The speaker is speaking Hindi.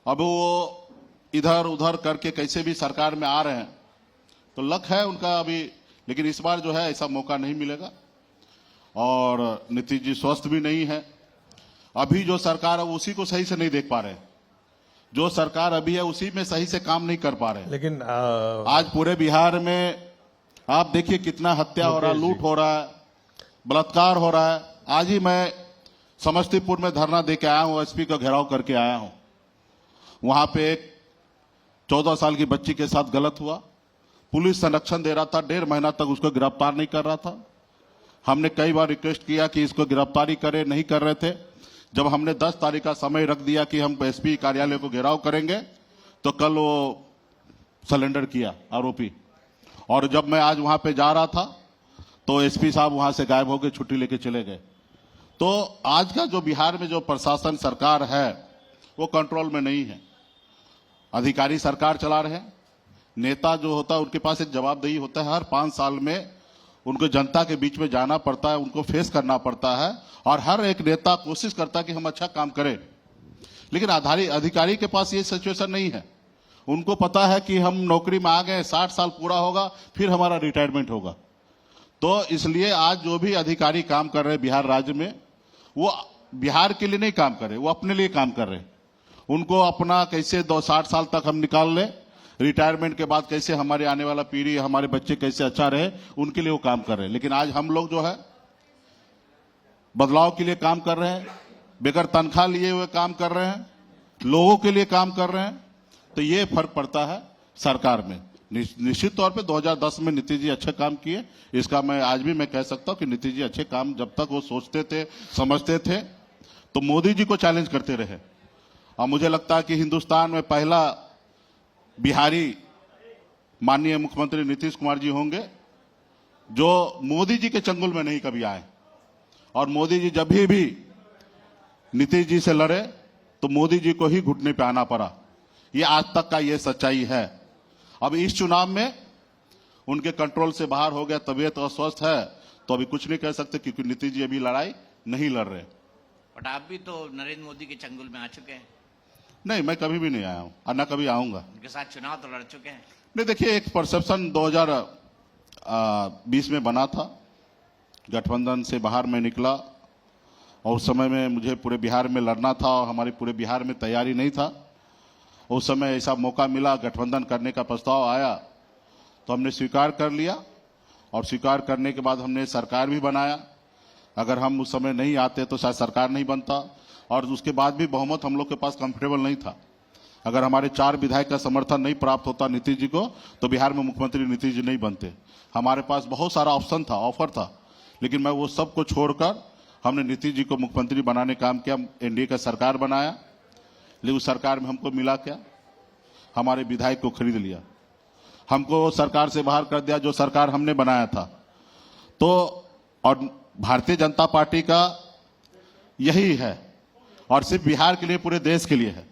अब वो इधर उधर करके कैसे भी सरकार में आ रहे हैं, तो लक है उनका अभी, लेकिन इस बार जो है ऐसा मौका नहीं मिलेगा। और नीतीश जी स्वस्थ भी नहीं है। अभी जो सरकार है उसी को सही से नहीं देख पा रहे, जो सरकार अभी है उसी में सही से काम नहीं कर पा रहे। लेकिन आज पूरे बिहार में आप देखिए कितना हत्या हो रहा है, लूट हो रहा है, बलात्कार हो रहा है। आज ही मैं समस्तीपुर में धरना दे के आया हूं, एसपी का घेराव करके आया हूं। वहां पे एक 14 साल की बच्ची के साथ गलत हुआ, पुलिस संरक्षण दे रहा था, 1.5 महीना तक उसको गिरफ्तार नहीं कर रहा था। हमने कई बार रिक्वेस्ट किया कि इसको गिरफ्तारी करे, नहीं कर रहे थे। जब हमने 10 तारीख का समय रख दिया कि हम एसपी कार्यालय को घेराव करेंगे, तो कल वो सरेंडर किया आरोपी। और जब मैं आज वहां पे जा रहा था तो एसपी साहब वहां से गायब होकर छुट्टी लेके चले गए। तो आज का जो बिहार में जो प्रशासन सरकार है वो कंट्रोल में नहीं है। अधिकारी सरकार चला रहे हैं, नेता जो होता है उनके पास एक जवाबदेही होता है। हर 5 साल में उनको जनता के बीच में जाना पड़ता है, उनको फेस करना पड़ता है, और हर एक नेता कोशिश करता है कि हम अच्छा काम करें। लेकिन अधिकारी के पास ये सिचुएशन नहीं है। उनको पता है कि हम नौकरी में आ गए, 60 साल पूरा होगा फिर हमारा रिटायरमेंट होगा। तो इसलिए आज जो भी अधिकारी काम कर रहे हैं बिहार राज्य में, वो बिहार के लिए नहीं काम कर रहे, वो अपने लिए काम कर रहे हैं। उनको अपना कैसे 60 साल तक हम निकाल लें, रिटायरमेंट के बाद कैसे हमारे आने वाला पीढ़ी, हमारे बच्चे कैसे अच्छा रहे, उनके लिए वो काम कर रहे हैं। लेकिन आज हम लोग जो है बदलाव के लिए काम कर रहे हैं, बेगर तनख्वाह लिए हुए काम कर रहे हैं, लोगों के लिए काम कर रहे हैं। तो ये फर्क पड़ता है सरकार में। निश्चित तौर पे 2010 में नीतीश जी अच्छे काम किए, इसका मैं आज भी मैं कह सकता हूं कि नीतीश जी अच्छे काम जब तक वो सोचते थे, समझते थे, तो मोदी जी को चैलेंज करते रहे। और मुझे लगता है कि हिंदुस्तान में पहला बिहारी माननीय मुख्यमंत्री नीतीश कुमार जी होंगे जो मोदी जी के चंगुल में नहीं कभी आए। और मोदी जी जब भी नीतीश जी से लड़े तो मोदी जी को ही घुटने पे आना पड़ा। ये आज तक का ये सच्चाई है। अब इस चुनाव में उनके कंट्रोल से बाहर हो गया, तबीयत अस्वस्थ है, तो अभी कुछ नहीं कह सकते क्योंकि नीतीश जी अभी लड़ाई नहीं लड़ रहे। बट आप भी तो नरेंद्र मोदी के चंगुल में आ चुके हैं। नहीं, मैं कभी भी नहीं आया हूं और न कभी आऊंगा। उनके साथ चुनाव तो लड़ चुके हैं। नहीं, देखिए एक परसेप्शन 2020 में बना था, गठबंधन से बाहर मैं निकला और उस समय में मुझे पूरे बिहार में लड़ना था और हमारे पूरे बिहार में तैयारी नहीं था। उस समय ऐसा मौका मिला, गठबंधन करने का प्रस्ताव आया तो हमने स्वीकार कर लिया, और स्वीकार करने के बाद हमने सरकार भी बनाया। अगर हम उस समय नहीं आते तो शायद सरकार नहीं बनता, और उसके बाद भी बहुमत हम लोग के पास कंफर्टेबल नहीं था। अगर हमारे 4 विधायक का समर्थन नहीं प्राप्त होता नीतीश जी को, तो बिहार में मुख्यमंत्री नीतीश जी नहीं बनते। हमारे पास बहुत सारा ऑप्शन था, ऑफर था, लेकिन मैं वो सब को छोड़कर हमने नीतीश जी को मुख्यमंत्री बनाने का काम किया। एनडीए का सरकार बनाया, लेकिन उस सरकार में हमको मिला क्या? हमारे विधायक को खरीद लिया, हमको सरकार से बाहर कर दिया जो सरकार हमने बनाया था। तो और भारतीय जनता पार्टी का यही है, और सिर्फ बिहार के लिए, पूरे देश के लिए है।